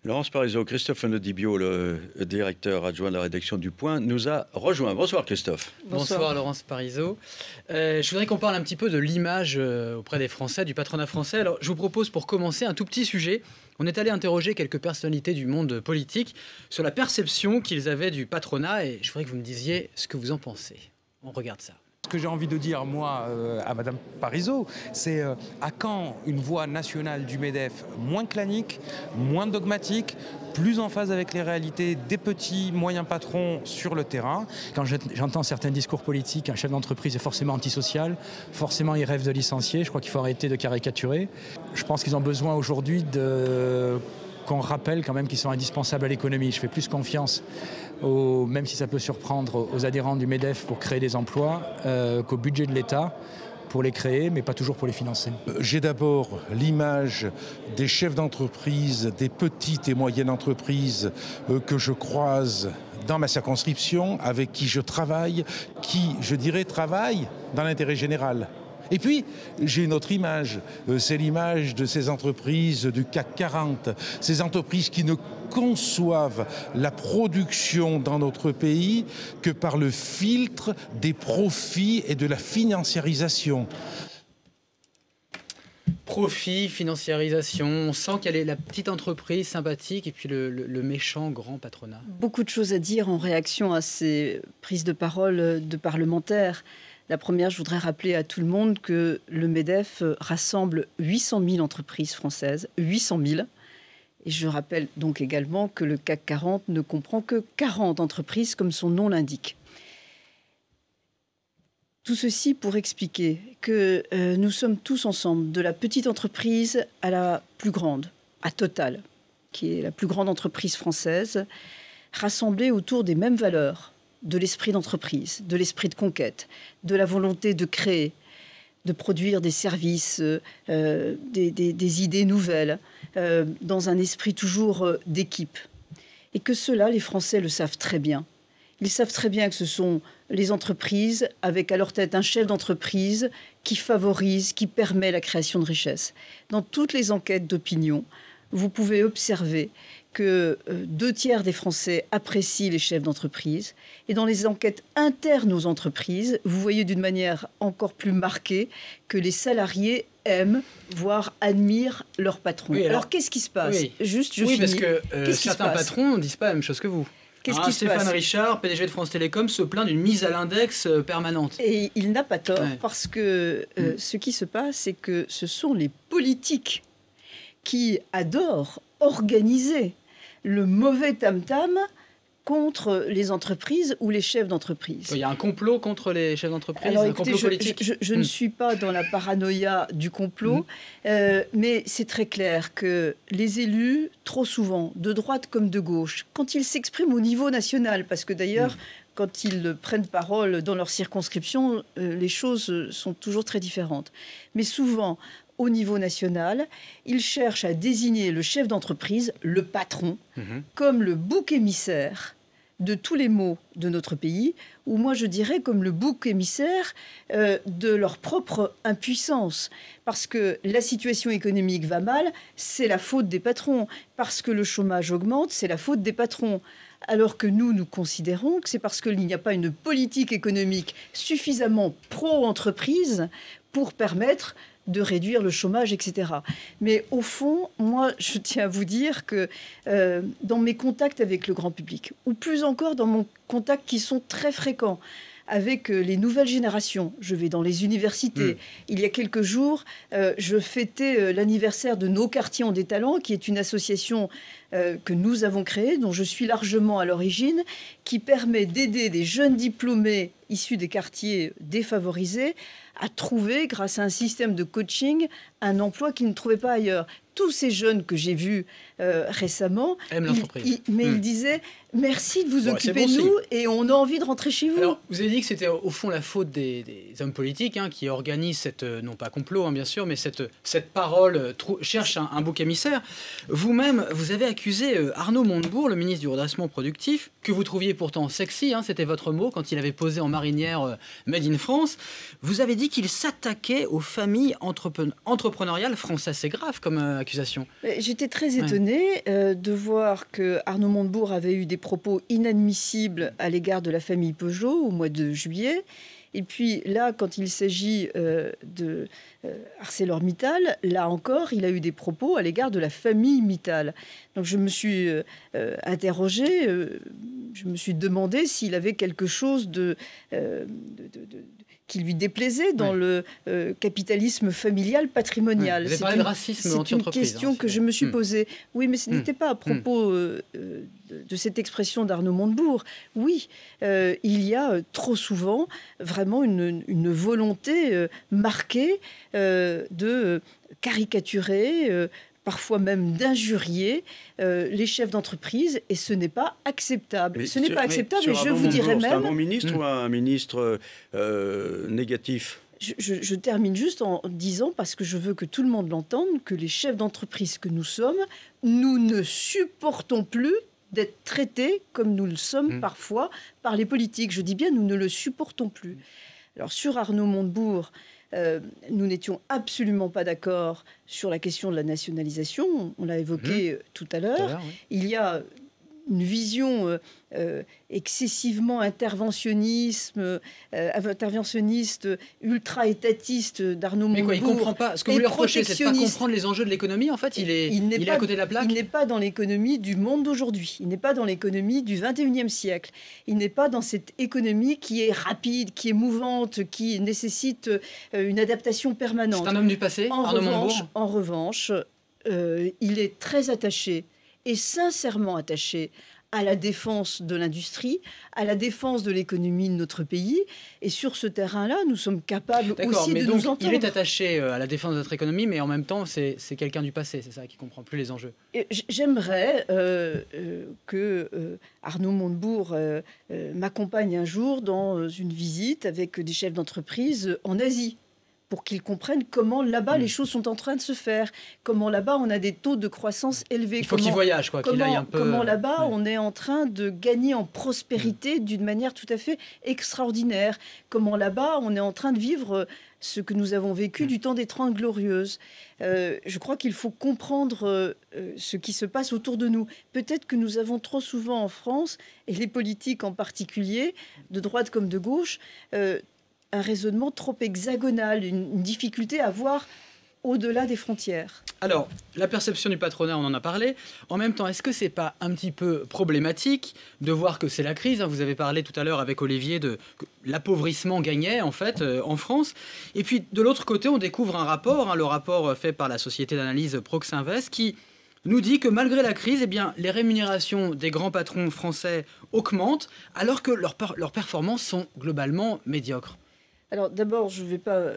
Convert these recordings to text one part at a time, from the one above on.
Laurence Parisot, Christophe Onodibio, le directeur adjoint de la rédaction du Point, nous a rejoint. Bonsoir Christophe. Bonsoir Laurence Parisot. Je voudrais qu'on parle un petit peu de l'image auprès des Français, du patronat français. Alors, je vous propose pour commencer un tout petit sujet. On est allé interroger quelques personnalités du monde politique sur la perception qu'ils avaient du patronat et je voudrais que vous me disiez ce que vous en pensez. On regarde ça. Ce que j'ai envie de dire, moi, à Madame Parisot, c'est à quand une voix nationale du MEDEF moins clanique, moins dogmatique, plus en phase avec les réalités des petits, moyens patrons sur le terrain. Quand j'entends certains discours politiques, un chef d'entreprise est forcément antisocial, forcément il rêve de licencier, je crois qu'il faut arrêter de caricaturer. Je pense qu'ils ont besoin aujourd'hui qu'on rappelle quand même qu'ils sont indispensables à l'économie. Je fais plus confiance, même si ça peut surprendre, aux adhérents du MEDEF pour créer des emplois qu'au budget de l'État pour les créer, mais pas toujours pour les financer. J'ai d'abord l'image des chefs d'entreprise, des petites et moyennes entreprises que je croise dans ma circonscription, avec qui je travaille, qui, je dirais, travaillent dans l'intérêt général. Et puis, j'ai une autre image, c'est l'image de ces entreprises du CAC 40, ces entreprises qui ne conçoivent la production dans notre pays que par le filtre des profits et de la financiarisation. Profit, financiarisation, on sent qu'elle est la petite entreprise sympathique et puis le méchant grand patronat. Beaucoup de choses à dire en réaction à ces prises de parole de parlementaires. La première, je voudrais rappeler à tout le monde que le MEDEF rassemble 800 000 entreprises françaises, 800 000. Et je rappelle donc également que le CAC 40 ne comprend que 40 entreprises, comme son nom l'indique. Tout ceci pour expliquer que nous sommes tous ensemble, de la petite entreprise à la plus grande, à Total, qui est la plus grande entreprise française, rassemblés autour des mêmes valeurs, de l'esprit d'entreprise, de l'esprit de conquête, de la volonté de créer, de produire des services, des idées nouvelles, dans un esprit toujours d'équipe. Et que cela, les Français le savent très bien. Ils savent très bien que ce sont les entreprises, avec à leur tête un chef d'entreprise, qui favorise, qui permet la création de richesses. Dans toutes les enquêtes d'opinion, vous pouvez observer que 2 tiers des Français apprécient les chefs d'entreprise. Et dans les enquêtes internes aux entreprises, vous voyez d'une manière encore plus marquée que les salariés aiment, voire admirent leur patron. Oui, alors qu'est-ce qui se passe? Oui, Juste, je oui finis. Parce que certains patrons ne disent pas la même chose que vous. Qu'est-ce qui se Stéphane passe? Richard, PDG de France Télécom, se plaint d'une mise à l'index permanente. Et il n'a pas tort, Ouais. parce que ce qui se passe, c'est que ce sont les politiques qui adorent organiser le mauvais tam-tam contre les entreprises ou les chefs d'entreprise. Il y a un complot contre les chefs d'entreprise, Alors, un écoutez, complot politique. je ne suis pas dans la paranoïa du complot, mais c'est très clair que les élus, trop souvent, de droite comme de gauche, quand ils s'expriment au niveau national, parce que d'ailleurs, quand ils prennent parole dans leur circonscription, les choses sont toujours très différentes. Mais souvent, au niveau national, ils cherchent à désigner le chef d'entreprise, le patron, comme le bouc émissaire de tous les maux de notre pays, ou moi je dirais comme le bouc émissaire de leur propre impuissance. Parce que la situation économique va mal, c'est la faute des patrons. Parce que le chômage augmente, c'est la faute des patrons. Alors que nous considérons que c'est parce qu'il n'y a pas une politique économique suffisamment pro-entreprise pour permettre de réduire le chômage, etc. Mais au fond, moi, je tiens à vous dire que dans mes contacts avec le grand public, ou plus encore dans mon contact qui sont très fréquents avec les nouvelles générations, je vais dans les universités. Il y a quelques jours, je fêtais l'anniversaire de Nos Quartiers ont des talents, qui est une association que nous avons créée, dont je suis largement à l'origine, qui permet d'aider des jeunes diplômés issus des quartiers défavorisés à trouver, grâce à un système de coaching, un emploi qu'ils ne trouvaient pas ailleurs. Tous ces jeunes que j'ai vus récemment, ils disaient « merci de vous occuper de nous et on a envie de rentrer chez vous ». Alors, vous avez dit que c'était au fond la faute des hommes politiques qui organisent cette, non pas complot bien sûr, mais cette parole cherche un bouc émissaire. Vous-même, vous avez accusé Arnaud Montebourg, le ministre du redressement productif, que vous trouviez pourtant sexy, c'était votre mot, quand il avait posé en marinière Made in France. Vous avez dit dit qu'il s'attaquait aux familles entrepreneuriales françaises. C'est grave comme accusation. J'étais très étonnée de voir que Arnaud Montebourg avait eu des propos inadmissibles à l'égard de la famille Peugeot au mois de juillet. Et puis là, quand il s'agit de ArcelorMittal, là encore, il a eu des propos à l'égard de la famille Mittal. Donc je me suis interrogée, je me suis demandé s'il avait quelque chose qui lui déplaisait dans le capitalisme familial patrimonial. Vous avez parlé de racisme anti-entreprise. C'est une question que je me suis posée. Oui, mais ce n'était pas à propos de cette expression d'Arnaud Montebourg. Oui, il y a trop souvent vraiment une volonté marquée de caricaturer, parfois même d'injurier les chefs d'entreprise, et ce n'est pas acceptable. Ce n'est pas acceptable, et je vous dirais même... C'est un bon ministre ou un ministre négatif ? Je termine juste en disant, parce que je veux que tout le monde l'entende, que les chefs d'entreprise que nous sommes, nous ne supportons plus d'être traités comme nous le sommes parfois par les politiques. Je dis bien, nous ne le supportons plus. Alors sur Arnaud Montebourg, nous n'étions absolument pas d'accord sur la question de la nationalisation. On l'a évoqué tout à l'heure. Oui. Il y a une vision excessivement interventionniste, ultra-étatiste d'Arnaud Montebourg. Mais quoi, il ne comprend pas. Ce que vous lui reprochez, c'est de ne pas comprendre les enjeux de l'économie. En fait, il est à côté de la plaque. Il n'est pas dans l'économie du monde d'aujourd'hui. Il n'est pas dans l'économie du 21e siècle. Il n'est pas dans cette économie qui est rapide, qui est mouvante, qui nécessite une adaptation permanente. C'est un homme du passé, Arnaud Montebourg. En revanche, il est très attaché, et sincèrement attaché, à la défense de l'industrie, à la défense de l'économie de notre pays. Et sur ce terrain-là, nous sommes capables aussi de nous entendre. Il est attaché à la défense de notre économie, mais en même temps, c'est quelqu'un du passé, c'est ça, qui ne comprend plus les enjeux. J'aimerais que Arnaud Montebourg m'accompagne un jour dans une visite avec des chefs d'entreprise en Asie, pour qu'ils comprennent comment là-bas les choses sont en train de se faire, comment là-bas on a des taux de croissance élevés. Il faut qu'il voyage, qu'il aille un peu... Comment là-bas on est en train de gagner en prospérité d'une manière tout à fait extraordinaire. Comment là-bas on est en train de vivre ce que nous avons vécu du temps des 30 Glorieuses. Je crois qu'il faut comprendre ce qui se passe autour de nous. Peut-être que nous avons trop souvent en France, et les politiques en particulier, de droite comme de gauche, un raisonnement trop hexagonal, une difficulté à voir au-delà des frontières. Alors, la perception du patronat, on en a parlé. En même temps, est-ce que c'est pas un petit peu problématique de voir que c'est la crise, vous avez parlé tout à l'heure avec Olivier que l'appauvrissement gagnait, en fait, en France. Et puis, de l'autre côté, on découvre un rapport, le rapport fait par la société d'analyse Proxinvest, qui nous dit que malgré la crise, eh bien, les rémunérations des grands patrons français augmentent, alors que leurs performances sont globalement médiocres. Alors d'abord, je ne vais pas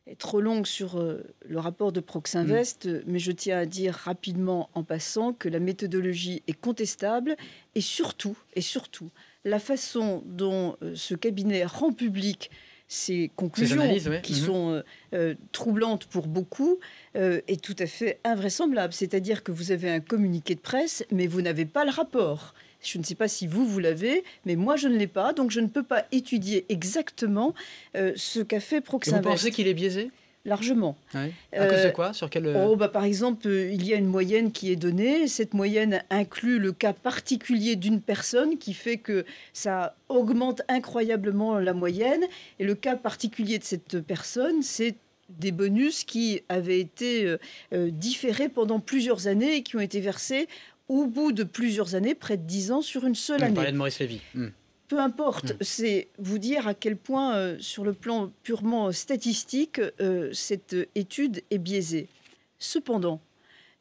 être trop longue sur le rapport de Proxinvest, mais je tiens à dire rapidement en passant que la méthodologie est contestable, et surtout, la façon dont ce cabinet rend public ces conclusions, qui sont troublantes pour beaucoup, est tout à fait invraisemblable. C'est-à-dire que vous avez un communiqué de presse, mais vous n'avez pas le rapport. Je ne sais pas si vous l'avez, mais moi, je ne l'ai pas. Donc, je ne peux pas étudier exactement ce qu'a fait Proxinvest. Et vous pensez qu'il est biaisé ? Largement. Oui. À cause de quoi ? Sur quel... Par exemple, il y a une moyenne qui est donnée. Cette moyenne inclut le cas particulier d'une personne qui fait que ça augmente incroyablement la moyenne. Et le cas particulier de cette personne, c'est des bonus qui avaient été différés pendant plusieurs années et qui ont été versés au bout de plusieurs années, près de 10 ans, sur une seule année. Vous parlez de Maurice Lévy. Peu importe, c'est vous dire à quel point, sur le plan purement statistique, cette étude est biaisée. Cependant,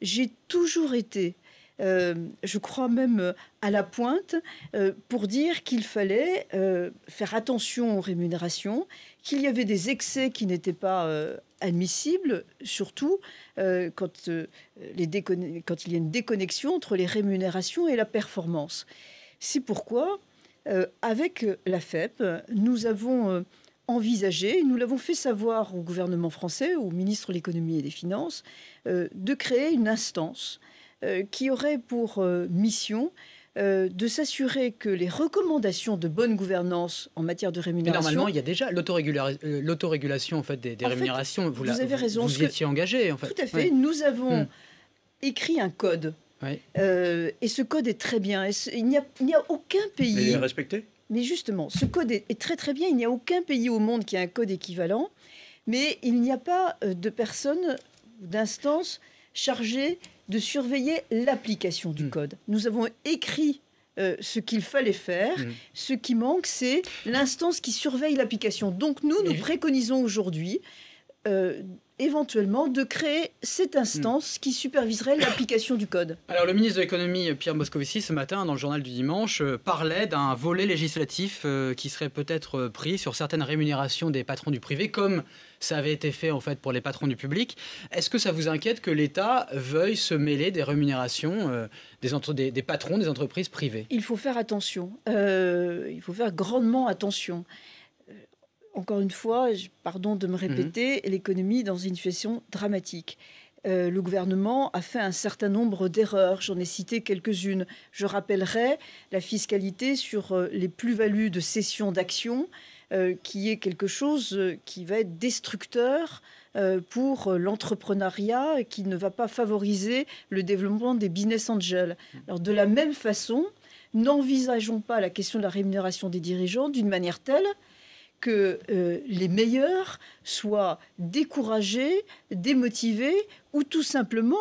j'ai toujours été, je crois même à la pointe, pour dire qu'il fallait faire attention aux rémunérations, qu'il y avait des excès qui n'étaient pas admissibles, surtout quand il y a une déconnexion entre les rémunérations et la performance. C'est pourquoi, avec la FEP, nous avons envisagé, nous l'avons fait savoir au gouvernement français, au ministre de l'économie et des finances, de créer une instance qui aurait pour mission de s'assurer que les recommandations de bonne gouvernance en matière de Mais rémunération... normalement, il y a déjà l'autorégulation en fait, des rémunérations. Vous avez raison. Vous y étiez engagé, en fait. Tout à fait. Nous avons écrit un code. Oui. Et ce code est très bien. Il n'y a aucun pays... Mais il est respecté ? Mais justement, ce code est très très bien. Il n'y a aucun pays au monde qui a un code équivalent. Mais il n'y a pas de personnes ou d'instances chargées de surveiller l'application du code. Nous avons écrit ce qu'il fallait faire. Ce qui manque, c'est l'instance qui surveille l'application. Donc nous préconisons aujourd'hui éventuellement de créer cette instance qui superviserait l'application du code. Alors le ministre de l'économie, Pierre Moscovici, ce matin, dans le journal du dimanche, parlait d'un volet législatif qui serait peut-être pris sur certaines rémunérations des patrons du privé, comme ça avait été fait en fait pour les patrons du public. Est-ce que ça vous inquiète que l'État veuille se mêler des rémunérations des patrons des entreprises privées ? Il faut faire attention. Il faut faire grandement attention. Encore une fois, pardon de me répéter, l'économie est dans une situation dramatique. Le gouvernement a fait un certain nombre d'erreurs. J'en ai cité quelques-unes. Je rappellerai la fiscalité sur les plus-values de cession d'actions, qui est quelque chose qui va être destructeur pour l'entrepreneuriat et qui ne va pas favoriser le développement des business angels. Alors, de la même façon, n'envisageons pas la question de la rémunération des dirigeants d'une manière telle que les meilleurs soient découragés, démotivés ou tout simplement,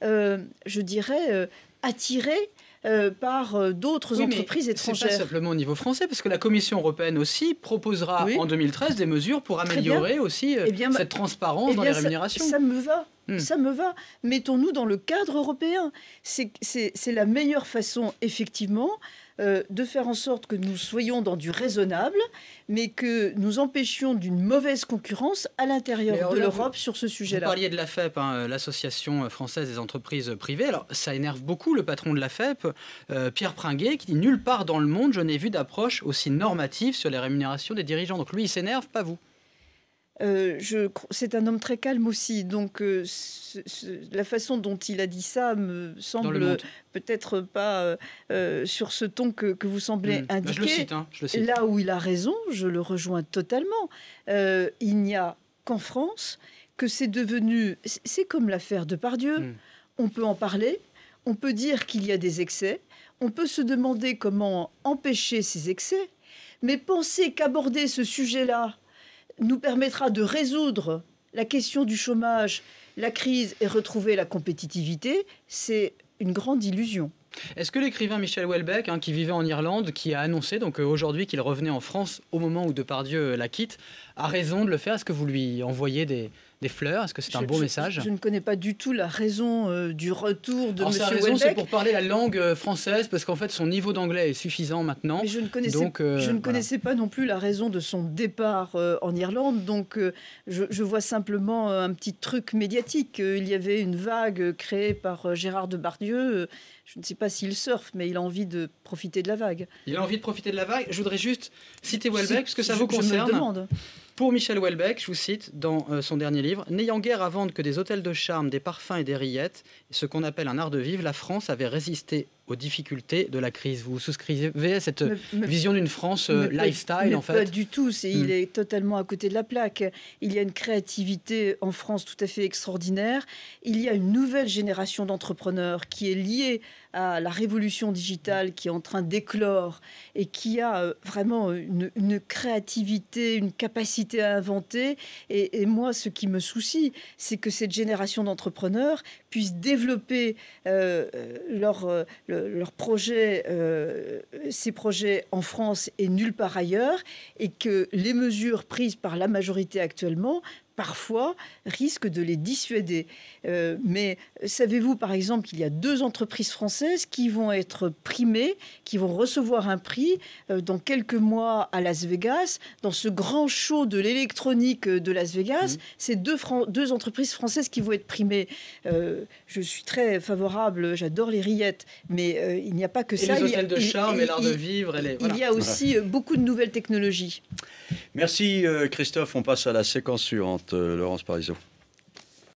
je dirais, attirés par d'autres entreprises étrangères. C'est pas simplement au niveau français, parce que la Commission européenne aussi proposera en 2013 des mesures pour améliorer aussi cette transparence dans les rémunérations. Ça me va. Ça me va. Mettons-nous dans le cadre européen. C'est la meilleure façon, effectivement, de faire en sorte que nous soyons dans du raisonnable, mais que nous empêchions d'une mauvaise concurrence à l'intérieur de l'Europe sur ce sujet-là. Vous parliez de l'AFEP, l'Association française des entreprises privées. Alors, ça énerve beaucoup le patron de l'AFEP, Pierre Pringuet, qui dit « Nulle part dans le monde, je n'ai vu d'approche aussi normative sur les rémunérations des dirigeants. » Donc lui, il s'énerve, pas vous. C'est un homme très calme aussi, donc la façon dont il a dit ça me semble peut-être pas sur ce ton que vous semblez indiquer. Je le cite, je le cite. Là où il a raison, je le rejoins totalement. Il n'y a qu'en France que c'est devenu... C'est comme l'affaire Depardieu. On peut en parler, on peut dire qu'il y a des excès, on peut se demander comment empêcher ces excès, mais penser qu'aborder ce sujet-là nous permettra de résoudre la question du chômage, la crise et retrouver la compétitivité, c'est une grande illusion. Est-ce que l'écrivain Michel Houellebecq, qui vivait en Irlande, qui a annoncé donc aujourd'hui qu'il revenait en France au moment où Depardieu la quitte, a raison de le faire? Est-ce que vous lui envoyez des fleurs? Est-ce que c'est un bon message? Je ne connais pas du tout la raison du retour de M. Houellebecq. C'est pour parler la langue française, parce qu'en fait son niveau d'anglais est suffisant maintenant. Mais je ne connaissais pas non plus la raison de son départ en Irlande, donc je vois simplement un petit truc médiatique. Il y avait une vague créée par Gérard Depardieu. Je ne sais pas s'il surfe, mais il a envie de profiter de la vague. Il a envie de profiter de la vague. Je voudrais juste citer Houellebecq, parce que ça vous concerne. Je me le demande. Pour Michel Houellebecq, je vous cite dans son dernier livre, « N'ayant guère à vendre que des hôtels de charme, des parfums et des rillettes, ce qu'on appelle un art de vivre, la France avait résisté aux difficultés de la crise. » Vous souscrivez à cette vision d'une France lifestyle, en fait? Pas du tout. Il est totalement à côté de la plaque. Il y a une créativité en France tout à fait extraordinaire. Il y a une nouvelle génération d'entrepreneurs qui est liée à la révolution digitale qui est en train d'éclore et qui a vraiment une créativité, une capacité à inventer. Et moi, ce qui me soucie, c'est que cette génération d'entrepreneurs puisse développer leurs projets, ces projets en France et nulle part ailleurs, et que les mesures prises par la majorité actuellement parfois risquent de les dissuader. Mais savez-vous, par exemple, qu'il y a 2 entreprises françaises qui vont être primées, qui vont recevoir un prix dans quelques mois à Las Vegas, dans ce grand show de l'électronique de Las Vegas. C'est 2 entreprises françaises qui vont être primées. Je suis très favorable, j'adore les rillettes, mais il n'y a pas que ça. Les hôtels de charme et l'art de vivre. Il y a aussi beaucoup de nouvelles technologies. Merci Christophe, on passe à la séquence suivante, Laurence Parisot.